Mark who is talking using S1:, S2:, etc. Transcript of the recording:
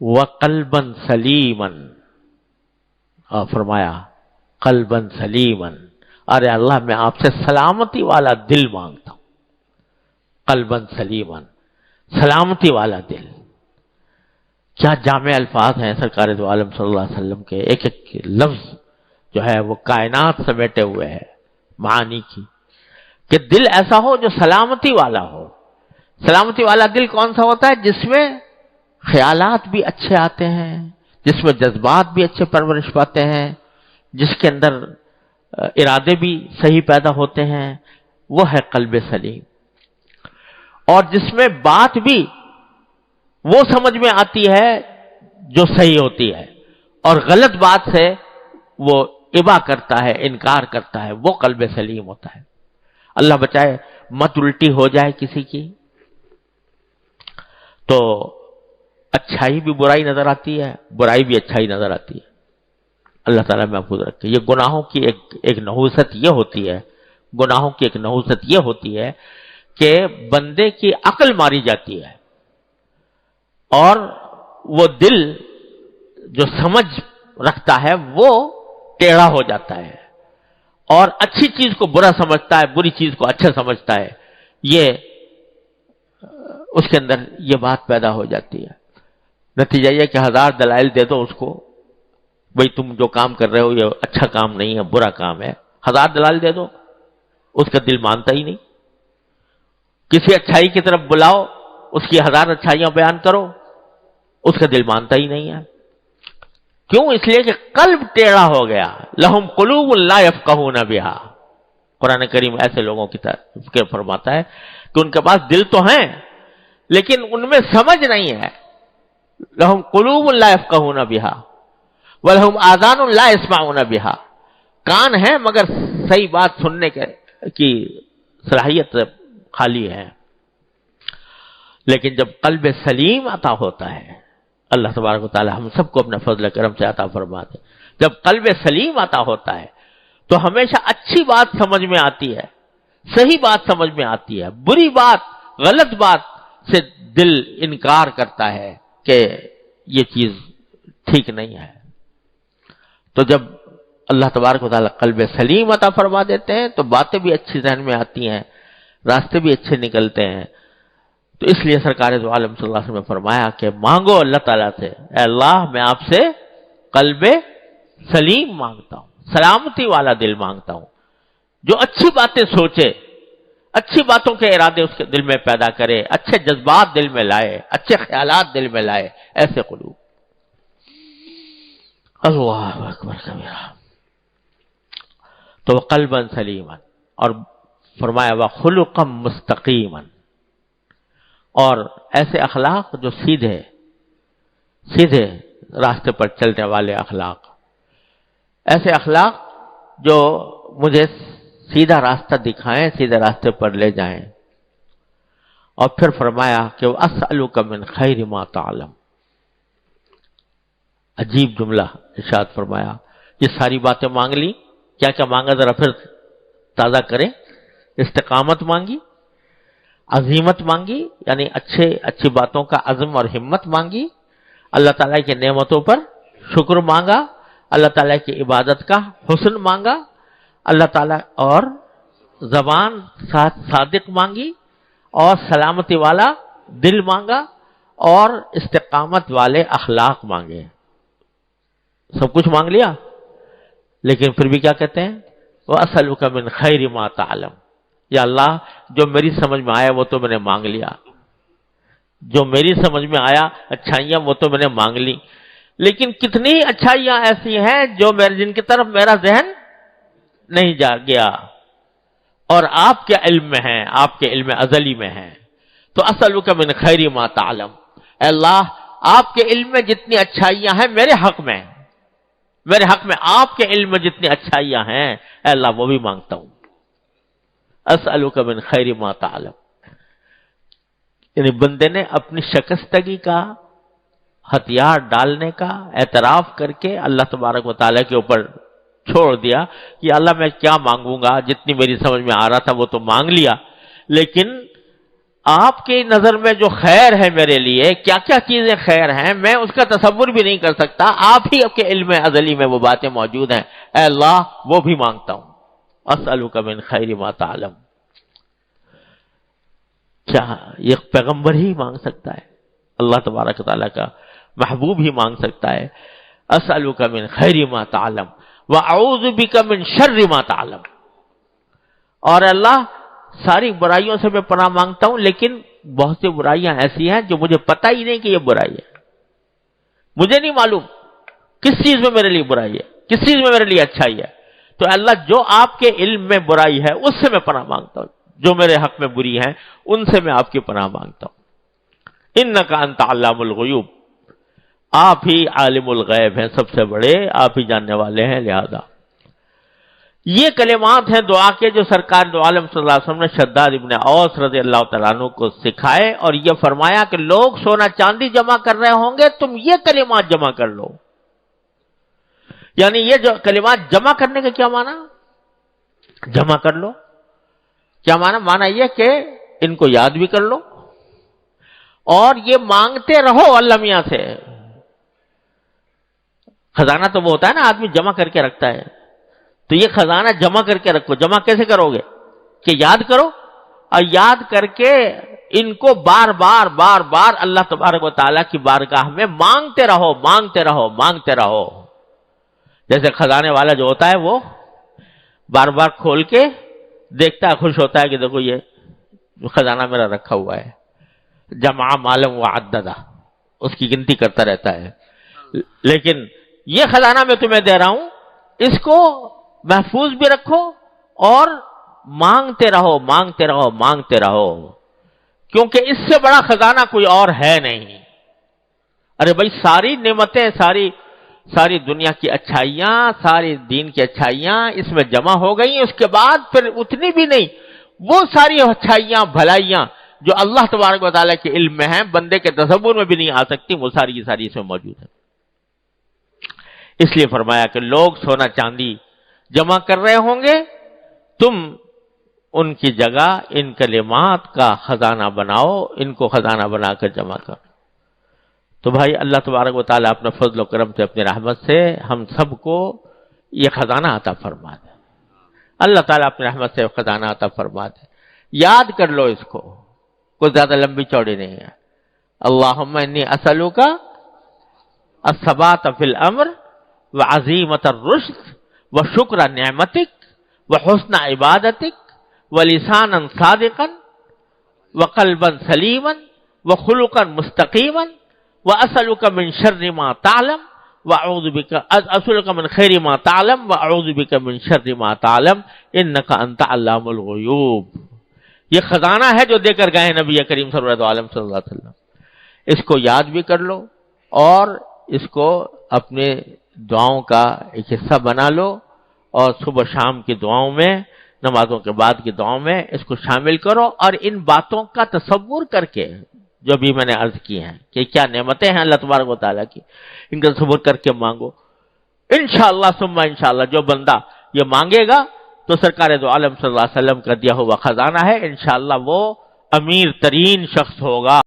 S1: وقلبا سلیما، اور فرمایا قلبا سلیما، ارے اللہ میں آپ سے سلامتی والا دل مانگتا ہوں، قلبا سلیما، سلامتی والا دل۔ کیا جامع الفاظ ہیں سرکار دو عالم صلی اللہ علیہ وسلم کے، ایک ایک لفظ جو ہے وہ کائنات سمیٹے ہوئے ہے معانی کی، کہ دل ایسا ہو جو سلامتی والا ہو۔ سلامتی والا دل کون سا ہوتا ہے؟ جس میں خیالات بھی اچھے آتے ہیں، جس میں جذبات بھی اچھے پرورش پاتے ہیں، جس کے اندر ارادے بھی صحیح پیدا ہوتے ہیں، وہ ہے قلب سلیم۔ اور جس میں بات بھی وہ سمجھ میں آتی ہے جو صحیح ہوتی ہے، اور غلط بات سے وہ ابا کرتا ہے، انکار کرتا ہے، وہ قلب سلیم ہوتا ہے۔ اللہ بچائے مت الٹی ہو جائے کسی کی، تو اچھائی بھی برائی نظر آتی ہے، برائی بھی اچھائی نظر آتی ہے۔ اللہ تعالیٰ محفوظ رکھے۔ یہ گناہوں کی ایک نحوست یہ ہوتی ہے، گناہوں کی ایک نحوست یہ ہوتی ہے کہ بندے کی عقل ماری جاتی ہے، اور وہ دل جو سمجھ رکھتا ہے وہ ٹیڑھا ہو جاتا ہے، اور اچھی چیز کو برا سمجھتا ہے، بری چیز کو اچھا سمجھتا ہے۔ یہ اس کے اندر یہ بات پیدا ہو جاتی ہے۔ نتیجہ یہ کہ 1000 دلائل دے دو اس کو، بھئی تم جو کام کر رہے ہو یہ اچھا کام نہیں ہے، برا کام ہے، 1000 دلائل دے دو، اس کا دل مانتا ہی نہیں۔ کسی اچھائی کی طرف بلاؤ، اس کی 1000 اچھائیاں بیان کرو، اس کا دل مانتا ہی نہیں ہے۔ کیوں؟ اس لیے کہ قلب ٹیڑھا ہو گیا۔ لہم قلوب لا یفقہون بہا، قرآن کریم ایسے لوگوں کی طرف کے فرماتا ہے کہ ان کے پاس دل تو ہیں لیکن ان میں سمجھ نہیں ہے۔ لہم قلوب لا یفقہون بہا ولہم آذان لا یسمعون بہا، کان ہیں مگر صحیح بات سننے کی صلاحیت خالی ہے۔ لیکن جب قلب سلیم عطا ہوتا ہے، اللہ تبارک و تعالی ہم سب کو اپنے فضل کرم سے عطا فرما دے، جب قلب سلیم عطا ہوتا ہے تو ہمیشہ اچھی بات سمجھ میں آتی ہے، صحیح بات سمجھ میں آتی ہے، بری بات، غلط بات سے دل انکار کرتا ہے کہ یہ چیز ٹھیک نہیں ہے۔ تو جب اللہ تبارک و تعالی قلب سلیم عطا فرما دیتے ہیں تو باتیں بھی اچھی ذہن میں آتی ہیں، راستے بھی اچھے نکلتے ہیں۔ تو اس لیے سرکار دو عالم صلی اللہ علیہ وسلم نے فرمایا کہ مانگو اللہ تعالیٰ سے، اے اللہ میں آپ سے قلب سلیم مانگتا ہوں، سلامتی والا دل مانگتا ہوں، جو اچھی باتیں سوچے، اچھی باتوں کے ارادے اس کے دل میں پیدا کرے، اچھے جذبات دل میں لائے، اچھے خیالات دل میں لائے، ایسے قلوب۔ اللہ اکبر کبیرہ۔ تو قلبا سلیما، اور فرمایا وخلقا مستقیما، اور ایسے اخلاق جو سیدھے راستے پر چلنے والے اخلاق، ایسے اخلاق جو مجھے سیدھا راستہ دکھائیں، سیدھے راستے پر لے جائیں۔ اور پھر فرمایا کہ وَأَسْأَلُكَ مِنْ خَيْرِ مَا تَعْلَمُ، عجیب جملہ ارشاد فرمایا۔ یہ ساری باتیں مانگ لی، کیا کیا مانگا ذرا پھر تازہ کریں۔ استقامت مانگی، عزیمت مانگی، یعنی اچھی باتوں کا عزم اور ہمت مانگی، اللہ تعالیٰ کی نعمتوں پر شکر مانگا، اللہ تعالیٰ کی عبادت کا حسن مانگا، اللہ تعالیٰ اور زبان صادق مانگی، اور سلامتی والا دل مانگا، اور استقامت والے اخلاق مانگے۔ سب کچھ مانگ لیا، لیکن پھر بھی کیا کہتے ہیں؟ وَأَسْأَلُكَ مِنْ خَيْرِ مَا تَعْلَمُ، یا اللہ جو میری سمجھ میں آیا وہ تو میں نے مانگ لیا، جو میری سمجھ میں آیا اچھائیاں وہ تو میں نے مانگ لی، لیکن کتنی اچھائیاں ایسی ہیں جو جن کی طرف میرا ذہن نہیں جا گیا، اور آپ کے علم میں ہیں، آپ کے علم ازلی میں ہیں۔ تو اسألک من خیر ما تعلم، اے اللہ آپ کے علم میں جتنی اچھائیاں ہیں میرے حق میں آپ کے علم میں جتنی اچھائیاں ہیں اے اللہ وہ بھی مانگتا ہوں۔ اسألک من خیر ما تعلم، یعنی بندے نے اپنی شکستگی کا ہتھیار ڈالنے کا اعتراف کر کے اللہ تبارک و تعالیٰ کے اوپر چھوڑ دیا کہ اللہ میں کیا مانگوں گا، جتنی میری سمجھ میں آ رہا تھا وہ تو مانگ لیا، لیکن آپ کی نظر میں جو خیر ہے میرے لیے، کیا کیا چیزیں خیر ہیں، میں اس کا تصور بھی نہیں کر سکتا، آپ ہی کے علم ازلی میں وہ باتیں موجود ہیں، اے اللہ وہ بھی مانگتا ہوں۔ اسألک من خیر ما تعلم، کیا یہ پیغمبر ہی مانگ سکتا ہے؟ اللہ تبارک و تعالیٰ کا محبوب ہی مانگ سکتا ہے، اسألک من خیر ما تعلم واعوذ بک من شر ما تعلم، اور اللہ ساری برائیوں سے میں پناہ مانگتا ہوں، لیکن بہت سی برائیاں ایسی ہیں جو مجھے پتہ ہی نہیں کہ یہ برائی ہے، مجھے نہیں معلوم کس چیز میں میرے لیے برائی ہے، کس چیز میں میرے لیے اچھائی ہے، تو اللہ جو آپ کے علم میں برائی ہے اس سے میں پناہ مانگتا ہوں، جو میرے حق میں بری ہیں ان سے میں آپ کی پناہ مانگتا ہوں۔ انک انت علام الغیوب، آپ ہی عالم الغیب ہیں، سب سے بڑے آپ ہی جاننے والے ہیں، لہذا یہ کلمات ہیں دعا کے جو سرکار دو عالم صلی اللہ علیہ وسلم نے شداد ابن اوس رضی اللہ تعالیٰ عنہ کو سکھائے، اور یہ فرمایا کہ لوگ سونا چاندی جمع کر رہے ہوں گے، تم یہ کلمات جمع کر لو۔ یعنی یہ جو کلمات جمع کرنے کا کیا معنی؟ جمع کر لو کیا معنی؟ معنی یہ کہ ان کو یاد بھی کر لو اور یہ مانگتے رہو اللہ میاں سے۔ خزانہ تو وہ ہوتا ہے نا آدمی جمع کر کے رکھتا ہے، تو یہ خزانہ جمع کر کے رکھو۔ جمع کیسے کرو گے؟ کہ یاد کرو، اور یاد کر کے ان کو بار بار بار بار اللہ تبارک و تعالیٰ کی بارگاہ میں مانگتے رہو، مانگتے رہو، مانگتے رہو۔ جیسے خزانے والا جو ہوتا ہے وہ بار بار کھول کے دیکھتا ہے، خوش ہوتا ہے کہ دیکھو یہ خزانہ میرا رکھا ہوا ہے، جمع مالم وعددہ، اس کی گنتی کرتا رہتا ہے۔ لیکن یہ خزانہ میں تمہیں دے رہا ہوں، اس کو محفوظ بھی رکھو اور مانگتے رہو، مانگتے رہو، مانگتے رہو، کیونکہ اس سے بڑا خزانہ کوئی اور ہے نہیں۔ ارے بھائی ساری نعمتیں، ساری دنیا کی اچھائیاں، ساری دین کی اچھائیاں اس میں جمع ہو گئی، اس کے بعد پھر اتنی بھی نہیں، وہ ساری اچھائیاں بھلائیاں جو اللہ تبارک و تعالیٰ کے علم میں ہیں، بندے کے تصور میں بھی نہیں آ سکتی، وہ ساری کی ساری اس میں موجود ہیں۔ اس لیے فرمایا کہ لوگ سونا چاندی جمع کر رہے ہوں گے، تم ان کی جگہ ان کلمات کا خزانہ بناؤ، ان کو خزانہ بنا کر جمع کرو۔ تو بھائی اللہ تبارک و تعالیٰ اپنے فضل و کرم سے، اپنی رحمت سے ہم سب کو یہ خزانہ عطا فرما دے۔ اللہ تعالیٰ اپنی رحمت سے خزانہ عطا فرما دے، یاد کر لو اس کو، کوئی زیادہ لمبی چوڑی نہیں ہے۔ اللہم انی اسألک الثبات فی الامر وعزیمت الرشد وشکر نعمتک وحسن عبادتک ولسانا صادقا وقلبا سلیما وخلقا مستقیما واسألک من شر ما تعلم واعوذ بک، اسألک من خیر ما تعلم واعوذ بک من شر ما تعلم انک انت علام الغیوب۔ یہ خزانہ ہے جو دے کر گئے نبی کریم صلی اللہ علیہ وسلم، اس کو یاد بھی کر لو اور اس کو اپنے دعاؤں کا ایک حصہ بنا لو، اور صبح شام کی دعاؤں میں، نمازوں کے بعد کی دعاؤں میں اس کو شامل کرو، اور ان باتوں کا تصور کر کے جو بھی میں نے عرض کی ہیں کہ کیا نعمتیں ہیں اللہ تبارک و تعالیٰ کی، ان کا تصور کر کے مانگو۔ انشاءاللہ ثم انشاءاللہ جو بندہ یہ مانگے گا تو سرکار دو عالم صلی اللہ علیہ وسلم کا دیا ہوا خزانہ ہے، انشاءاللہ وہ امیر ترین شخص ہوگا۔